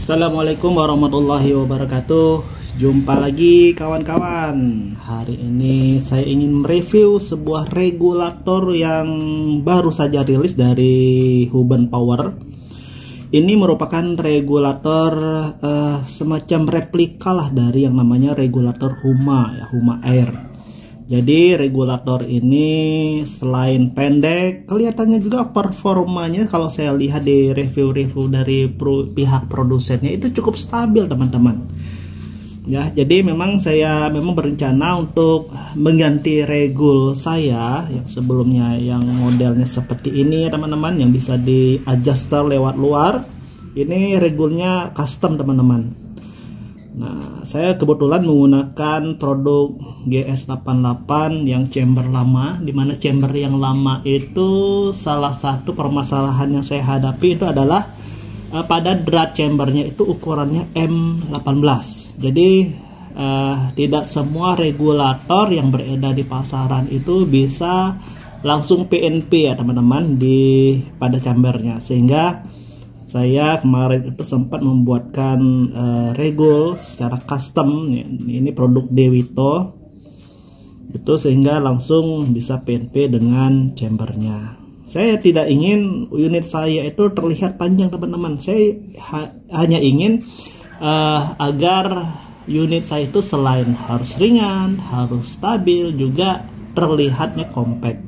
Assalamualaikum warahmatullahi wabarakatuh. Jumpa lagi kawan-kawan. Hari ini saya ingin mereview sebuah regulator yang baru saja rilis dari Huben Power. Ini merupakan regulator semacam replika lah dari yang namanya regulator Huma, ya, Huma Air. Jadi regulator ini selain pendek, kelihatannya juga performanya kalau saya lihat di review-review dari pihak produsennya itu cukup stabil, teman-teman. Ya, jadi saya berencana untuk mengganti regul saya yang sebelumnya yang modelnya seperti ini ya teman-teman, yang bisa di adjuster lewat luar. Ini regulnya custom, teman-teman. Nah, saya kebetulan menggunakan produk GS88 yang chamber lama, dimana chamber yang lama itu salah satu permasalahan yang saya hadapi itu adalah pada drat chambernya itu ukurannya M18. Jadi tidak semua regulator yang beredar di pasaran itu bisa langsung PNP ya teman-teman pada chambernya, sehingga saya kemarin itu sempat membuatkan regul secara custom. Ini produk Dewito itu, sehingga langsung bisa PNP dengan chambernya. Saya tidak ingin unit saya itu terlihat panjang, teman-teman. Saya hanya ingin agar unit saya itu selain harus ringan, harus stabil, juga terlihatnya compact.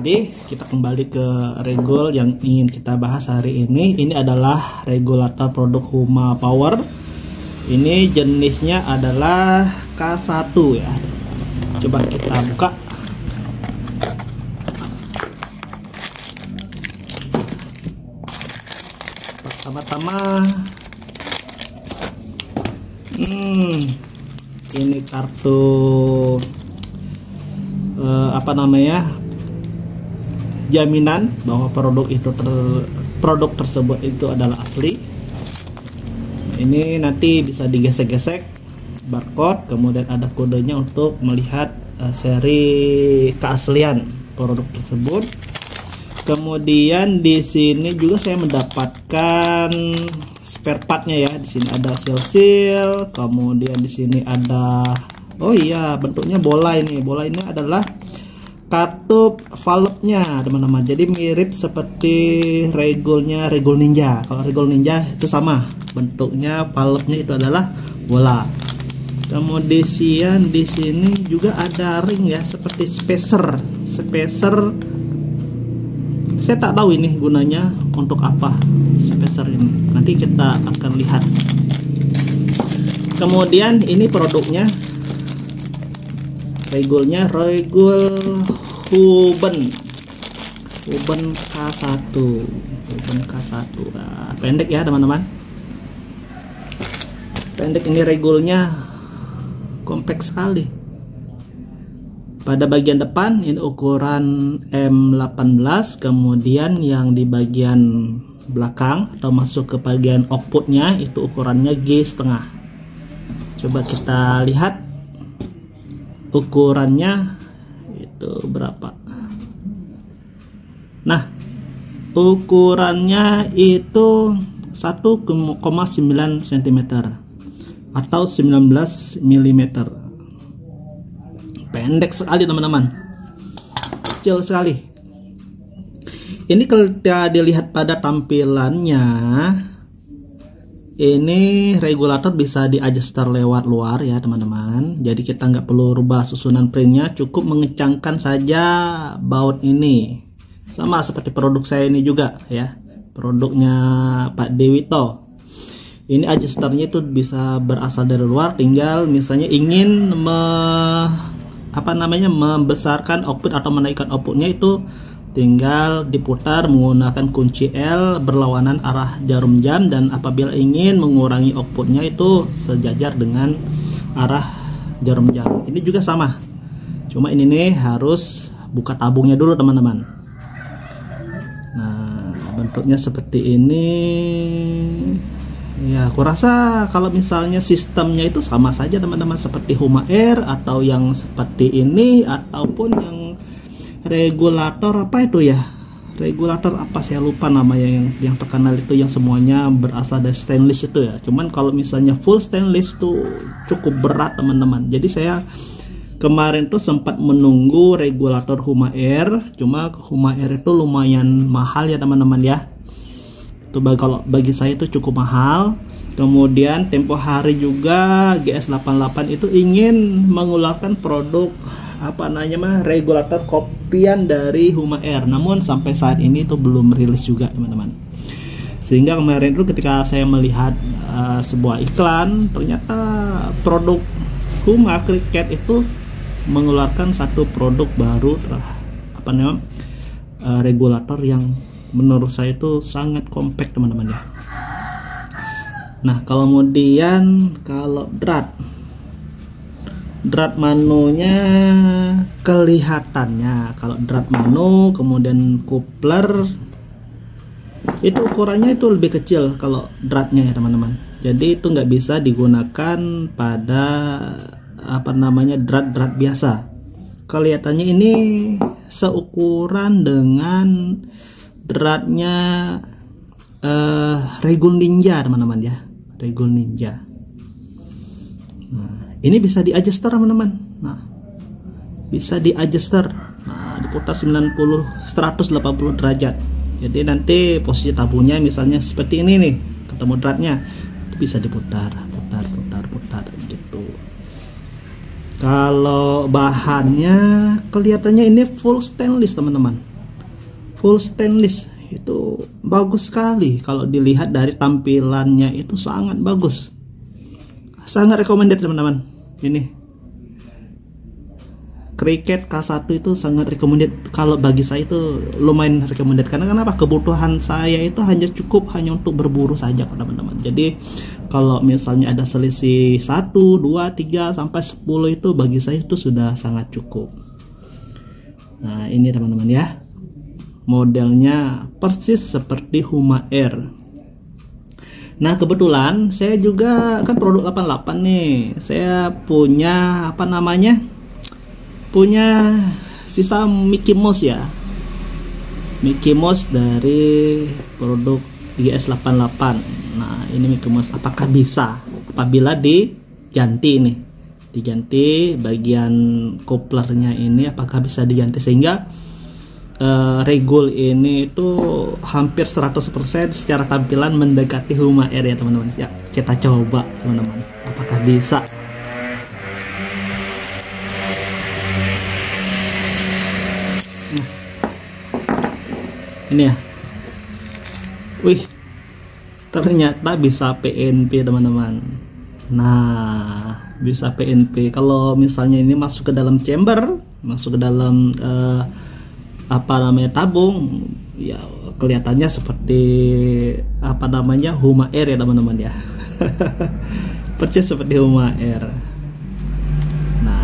Jadi kita kembali ke regul yang ingin kita bahas hari ini. Ini adalah regulator produk Huma Power. Ini jenisnya adalah K1 ya. Coba kita buka. Pertama-tama ini kartu jaminan bahwa produk tersebut itu adalah asli. Ini nanti bisa digesek-gesek barcode, kemudian ada kodenya untuk melihat seri keaslian produk tersebut. Kemudian di sini juga saya mendapatkan spare partnya ya. Di sini ada seal, kemudian di sini ada bentuknya bola ini. Bola ini adalah katup valve-nya teman-teman. Jadi mirip seperti regul Ninja. Kalau regul Ninja itu sama bentuknya, valve-nya itu adalah bola. Kemudian di sini juga ada ring ya, seperti spacer. Saya tak tahu ini gunanya untuk apa spacer ini. Nanti kita akan lihat. Kemudian ini produknya, regul Huben K1. Nah, pendek ya teman-teman. Pendek, ini regulnya compact sekali. Pada bagian depan ini ukuran M18, kemudian yang di bagian belakang atau masuk ke bagian outputnya itu ukurannya G1/2. Coba kita lihat ukurannya itu berapa. Nah, ukurannya itu 1,9 cm atau 19 mm. Pendek sekali teman-teman, kecil sekali. Ini kalau dilihat pada tampilannya, ini regulator bisa di-adjuster lewat luar ya teman-teman. Jadi kita nggak perlu rubah susunan printnya, cukup mengencangkan saja baut ini. Sama seperti produk saya ini juga ya, produknya Pak Dewito. Ini adjusternya itu bisa berasal dari luar, tinggal misalnya ingin membesarkan output atau menaikkan outputnya, itu tinggal diputar menggunakan kunci L berlawanan arah jarum jam, dan apabila ingin mengurangi outputnya itu sejajar dengan arah jarum jam. Ini juga sama, cuma ini nih harus buka tabungnya dulu teman-teman. Nah, bentuknya seperti ini ya. Aku rasa kalau misalnya sistemnya itu sama saja teman-teman, seperti Huma Air atau yang seperti ini, ataupun yang regulator apa itu ya, regulator apa saya lupa namanya, yang terkenal itu yang semuanya berasal dari stainless itu ya. Cuman kalau misalnya full stainless itu cukup berat teman-teman. Jadi saya kemarin tuh sempat menunggu regulator Huma Air, cuma Huma Air itu lumayan mahal ya teman-teman ya. Itu kalau bagi saya itu cukup mahal. Kemudian tempo hari juga GS88 itu ingin mengeluarkan produk apa namanya regulator kopian dari Huma Air, namun sampai saat ini itu belum rilis juga teman-teman. Sehingga kemarin itu ketika saya melihat sebuah iklan, ternyata produk Huma Cricket itu mengeluarkan satu produk baru, apa namanya regulator yang menurut saya itu sangat compact teman-teman ya. Nah kemudian kalau drat manunya kelihatannya, kalau drat manu kemudian coupler itu ukurannya itu lebih kecil kalau dratnya ya teman-teman. Jadi itu nggak bisa digunakan pada apa namanya drat biasa. Kelihatannya ini seukuran dengan dratnya Regul Ninja teman-teman ya, Regul Ninja. Nah, ini bisa di adjuster teman-teman. Nah, bisa di adjuster. Nah, diputar 180 derajat. Jadi nanti posisi tabungnya misalnya seperti ini nih, ketemu dratnya, itu bisa diputar, putar gitu. Kalau bahannya kelihatannya ini full stainless teman-teman. Full stainless itu bagus sekali. Kalau dilihat dari tampilannya itu sangat bagus. Sangat recommended teman-teman. Ini Cricket K1 itu sangat recommended. Kalau bagi saya itu lumayan recommended. Karena kenapa? Kebutuhan saya itu hanya untuk berburu saja teman-teman. Jadi kalau misalnya ada selisih 1, 2, 3 sampai 10 itu bagi saya itu sudah sangat cukup. Nah ini teman-teman ya, modelnya persis seperti Huma Air. Nah kebetulan saya juga kan produk 88 nih, saya punya apa namanya, punya sisa Mickey Mouse ya, Mickey Mouse dari produk GS88. Nah ini Mickey Mouse, apakah bisa apabila diganti nih, diganti bagian couplernya ini, apakah bisa diganti sehingga Regul ini itu hampir 100% secara tampilan mendekati Huma Air ya teman-teman. Ya kita coba teman-teman, apakah bisa. Nah, ini ya, wih ternyata bisa PNP teman-teman. Nah bisa PNP. Kalau misalnya ini masuk ke dalam chamber, masuk ke dalam apa namanya tabung ya, kelihatannya seperti apa namanya Huma Air ya teman-teman ya. Persis seperti Huma Air. Nah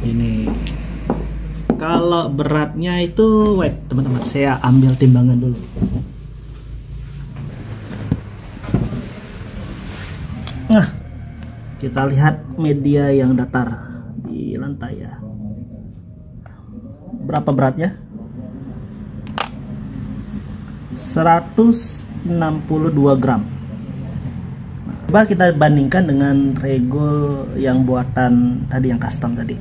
ini kalau beratnya itu, wait teman-teman, saya ambil timbangan dulu. Nah kita lihat media yang datar di lantai ya. Berapa beratnya? 162 gram. Coba kita bandingkan dengan Regul yang buatan tadi, yang custom tadi.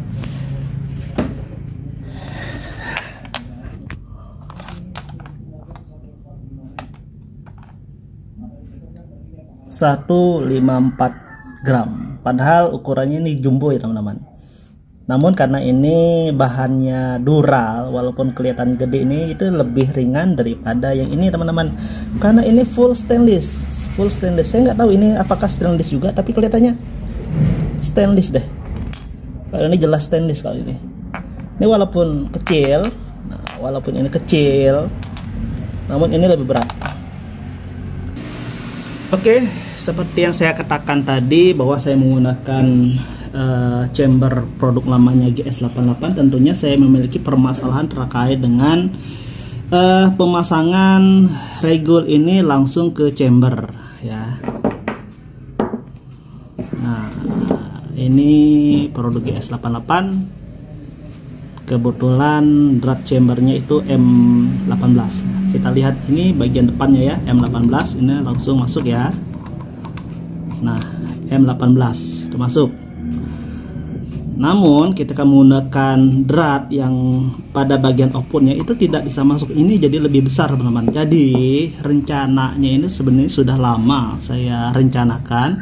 gram. Padahal ukurannya ini jumbo ya teman-teman. Namun karena ini bahannya dural, walaupun kelihatan gede, ini itu lebih ringan daripada yang ini teman-teman. Karena ini full stainless. Saya nggak tahu ini apakah stainless juga, tapi kelihatannya stainless deh. Kalau ini jelas stainless kalau ini. Ini walaupun kecil, namun ini lebih berat. Oke, seperti yang saya katakan tadi bahwa saya menggunakan chamber produk lamanya GS88, tentunya saya memiliki permasalahan terkait dengan pemasangan Regul ini langsung ke chamber ya. Nah ini produk GS88 Kebetulan drat chambernya itu M18. Kita lihat ini bagian depannya ya, M18. Ini langsung masuk ya. Nah, M18 itu masuk. Namun ketika menggunakan drat yang pada bagian outputnya itu tidak bisa masuk. Ini jadi lebih besar teman-teman. Jadi rencananya ini sebenarnya sudah lama saya rencanakan.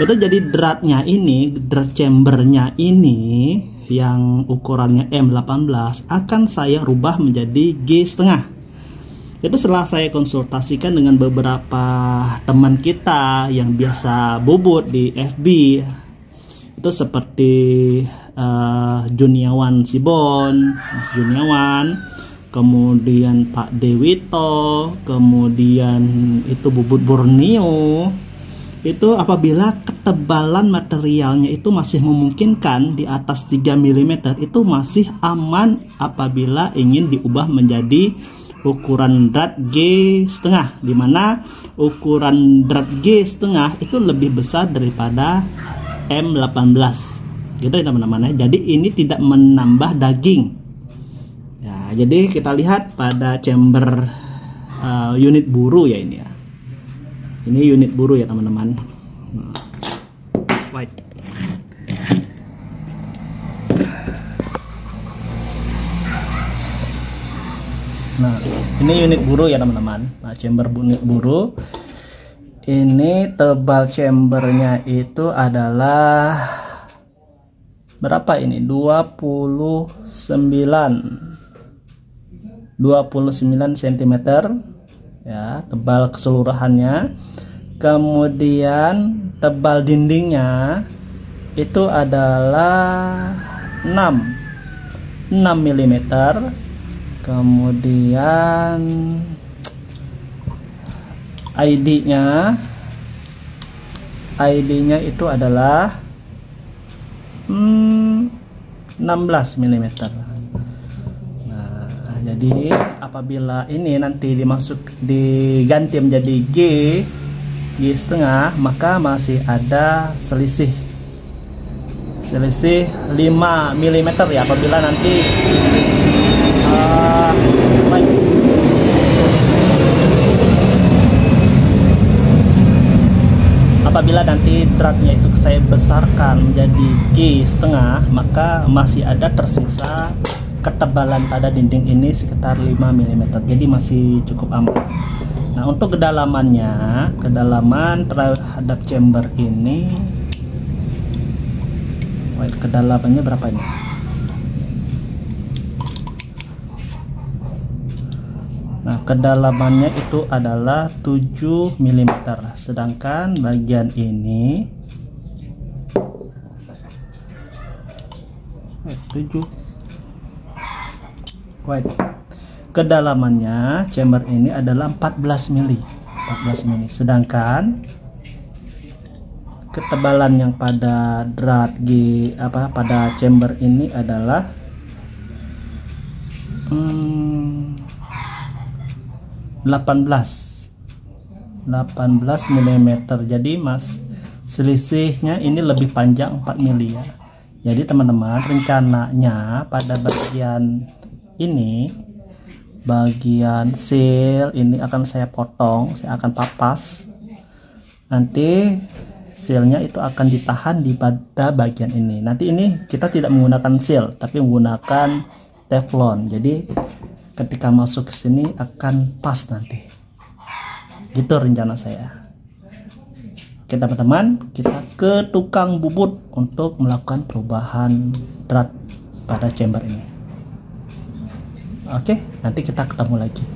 Itu jadi dratnya ini, drat chambernya ini yang ukurannya M18 akan saya rubah menjadi G setengah. Itu setelah saya konsultasikan dengan beberapa teman kita yang biasa bobot di FB. Itu seperti Juniawan Sibon, Mas Juniawan, kemudian Pak Dewito, kemudian itu Bubut Borneo. Itu apabila ketebalan materialnya itu masih memungkinkan di atas 3 mm, itu masih aman apabila ingin diubah menjadi ukuran drat G setengah, dimana ukuran drat G setengah itu lebih besar daripada M18 gitu ya teman-teman ya. Jadi ini tidak menambah daging ya. Jadi kita lihat pada chamber unit buru ya ini ya. Ini unit buru ya teman-teman. White. Nah, ini unit buru ya teman-teman. Nah, chamber unit buru. Ini tebal chambernya itu adalah berapa ini? 29 cm ya, tebal keseluruhannya. Kemudian tebal dindingnya itu adalah 6 mm. Kemudian ID-nya itu adalah 16 mm. Nah, jadi apabila ini nanti diganti menjadi G setengah, maka masih ada selisih 5 mm ya apabila nanti apabila nanti dratnya itu saya besarkan menjadi G setengah, maka masih ada tersisa ketebalan pada dinding ini sekitar 5 mm. Jadi masih cukup aman. Nah, untuk kedalaman terhadap chamber ini, kedalamannya berapa ini? Nah, kedalamannya itu adalah 7 mm. Sedangkan bagian ini 7. Kedalamannya chamber ini adalah 14 mili. Sedangkan ketebalan yang pada drat pada chamber ini adalah 18 mm. Jadi selisihnya ini lebih panjang 4 mili ya. Jadi teman-teman, rencananya pada bagian ini, bagian seal ini akan saya potong, saya akan papas. Nanti sealnya itu akan ditahan di pada bagian ini. Nanti ini kita tidak menggunakan seal, tapi menggunakan teflon. Jadi ketika masuk ke sini akan pas nanti. Gitu rencana saya. Oke teman-teman, kita ke tukang bubut untuk melakukan perubahan drat pada chamber ini. Oke, nanti kita ketemu lagi.